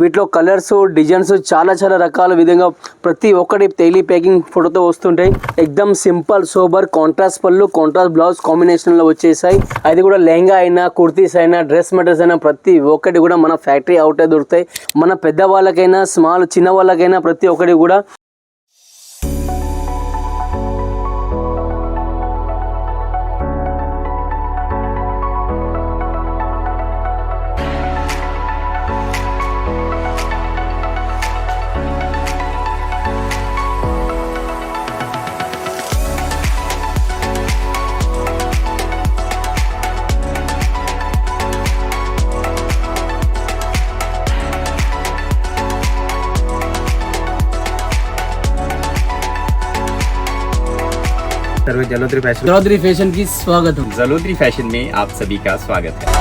వీటిలో colours designs చాలా రకాల విధంగా ప్రతి ఒక్కటి డైలీ ప్యాకింగ్ ఫోటోతో వస్తుంటాయి. ఎక్దమ్ సింపుల్ సోబర్ కాంట్రాస్ట్ పళ్ళు కాంట్రాస్ట్ బ్లౌజ్ కాంబినేషన్లో వచ్చేసాయి. అది కూడా లెహంగా అయినా కుర్తీస్ అయినా డ్రెస్ మెటీరియల్స్ అయినా ప్రతి ఒక్కటి కూడా మన ఫ్యాక్టరీ అవుటే దొరుకుతాయి. మన పెద్దవాళ్ళకైనా స్మాల్ చిన్న వాళ్ళకైనా ప్రతి ఒక్కటి కూడా जलोदरी फैशन की स्वागत है। जलोदरी फैशन में आप सभी का स्वागत है।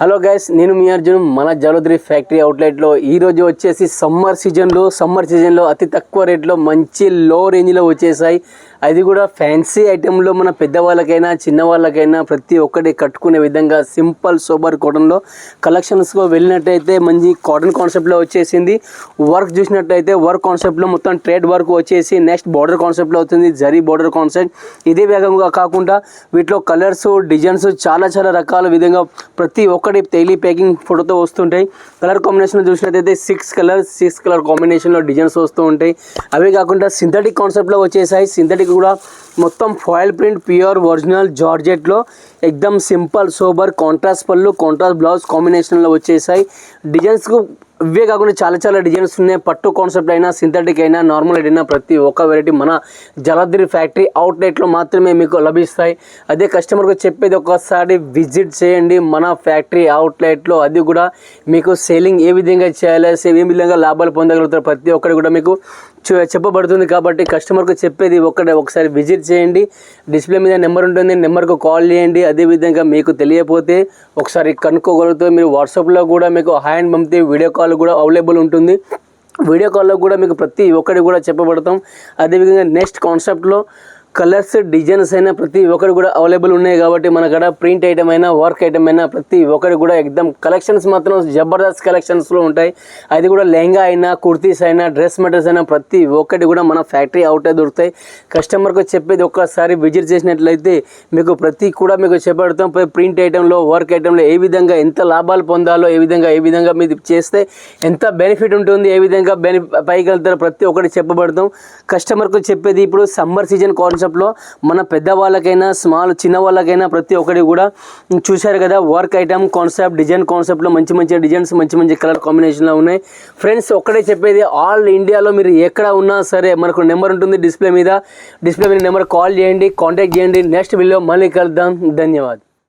హలో గైస్, నేను మీ అర్జున్. మన జలోదరి ఫ్యాక్టరీ అవుట్లెట్లో ఈరోజు వచ్చేసి సమ్మర్ సీజన్లో అతి తక్కువ రేట్లో మంచి లో రేంజ్లో వచ్చేసాయి. అది కూడా ఫ్యాన్సీ ఐటెంలో మన పెద్దవాళ్ళకైనా చిన్నవాళ్ళకైనా ప్రతి ఒక్కటి కట్టుకునే విధంగా సింపుల్ సోబర్ కాటన్లో కలెక్షన్స్లో వెళ్ళినట్టయితే మంచి కాటన్ కాన్సెప్ట్లో వచ్చేసింది. వర్క్ చూసినట్టయితే వర్క్ కాన్సెప్ట్లో మొత్తం ట్రేడ్ వర్క్ వచ్చేసి నెక్స్ట్ బార్డర్ కాన్సెప్ట్లో అవుతుంది, జరీ బార్డర్ కాన్సెప్ట్. ఇదే వేగంగా కాకుండా వీటిలో కలర్స్ డిజైన్స్ చాలా రకాల విధంగా ప్రతి ఒక్కటి డైలీ ప్యాకింగ్ ఫోటోతో వస్తుంటాయి. కలర్ కాంబినేషన్ చూసినట్టయితే 6 కలర్ కాంబినేషన్లో డిజైన్స్ వస్తూ ఉంటాయి. అవే కాకుండా సింథటిక్ కాన్సెప్ట్లో వచ్చేసాయి. సింథటిక్ కూడా మొత్తం ఫాయిల్ ప్రింట్ ప్యూర్ ఒరిజినల్ జార్జెట్లో ఎక్దమ్ సింపుల్ సోబర్ కాంట్రాస్ట్ పళ్ళు కాంట్రాస్ట్ బ్లౌజ్ కాంబినేషన్లో వచ్చేసాయి. డిజైన్స్కు ఇవే కాకుండా చాలా డిజైన్స్ ఉన్నాయి. పట్టు కాన్సెప్ట్ అయినా సింథటిక్ అయినా నార్మల్ అయినా ప్రతి ఒక్క వెరైటీ మన జలోదరి ఫ్యాక్టరీ అవుట్లెట్లో మాత్రమే మీకు లభిస్తాయి. అదే కస్టమర్కి చెప్పేది ఒకసారి విజిట్ చేయండి మన ఫ్యాక్టరీ అవుట్లెట్లో. అది కూడా మీకు సేలింగ్ ఏ విధంగా చేయాలి, ఏ విధంగా లాభాలు పొందగలుగుతారు ప్రతి ఒక్కటి కూడా మీకు చెప్పబడుతుంది. కాబట్టి కస్టమర్కు చెప్పేది ఒకసారి విజిట్ చేయండి. డిస్ప్లే మీద నెంబర్ ఉంటుంది, నెంబర్కు కాల్ చేయండి. అదేవిధంగా మీకు తెలియకపోతే ఒకసారి కనుక్కోగలుగుతారు. మీరు వాట్సాప్లో కూడా మీకు హాయ్ అని పంపితే వీడియో కాల్ కూడా అవైలబుల్ ఉంటుంది. వీడియో కాల్లో కూడా మీకు ప్రతి ఒక్కటి కూడా చెప్పబడతాం. అదేవిధంగా నెక్స్ట్ కాన్సెప్ట్లో కలర్స్ డిజైన్స్ అయినా ప్రతి ఒక్కటి కూడా అవైలబుల్ ఉన్నాయి. కాబట్టి మన కాడ ప్రింట్ ఐటమ్ అయినా వర్క్ ఐటమ్ అయినా ప్రతి ఒక్కటి కూడా ఎక్దమ్ కలెక్షన్స్ మాత్రం జబర్దస్త్ కలెక్షన్స్లో ఉంటాయి. అది కూడా లెహంగా అయినా కుర్తీస్ అయినా డ్రెస్ మెటీరియల్స్ అయినా ప్రతి ఒక్కటి కూడా మన ఫ్యాక్టరీ అవుటే దొరుకుతాయి. కస్టమర్కి చెప్పేది ఒక్కసారి విజిట్ చేసినట్లయితే మీకు ప్రతి కూడా మీకు చెప్పబడతాం. ప్రింట్ ఐటెంలో వర్క్ ఐటెంలో ఏ విధంగా ఎంత లాభాలు పొందాలో, ఏ విధంగా మీరు చేస్తే ఎంత బెనిఫిట్ ఉంటుంది, ఏ విధంగా పైకి వెళ్తారో ప్రతి ఒక్కటి చెప్పబడతాం. కస్టమర్కు చెప్పేది ఇప్పుడు సమ్మర్ సీజన్ కాన్సెప్ట్లో మన పెద్దవాళ్ళకైనా స్మాల్ చిన్న వాళ్ళకైనా ప్రతి ఒక్కటి కూడా చూశారు కదా. వర్క్ ఐటమ్ కాన్సెప్ట్ డిజైన్ కాన్సెప్ట్లో మంచి డిజైన్స్ మంచి కలర్ కాంబినేషన్లో ఉన్నాయి. ఫ్రెండ్స్ ఒక్కడే చెప్పేది, ఆల్ ఇండియాలో మీరు ఎక్కడ ఉన్నా సరే మనకు నెంబర్ ఉంటుంది డిస్ప్లే మీద నెంబర్ కాల్ చేయండి, కాంటాక్ట్ చేయండి. నెక్స్ట్ వీడియో మళ్ళీ కలుద్దాం. ధన్యవాదాలు.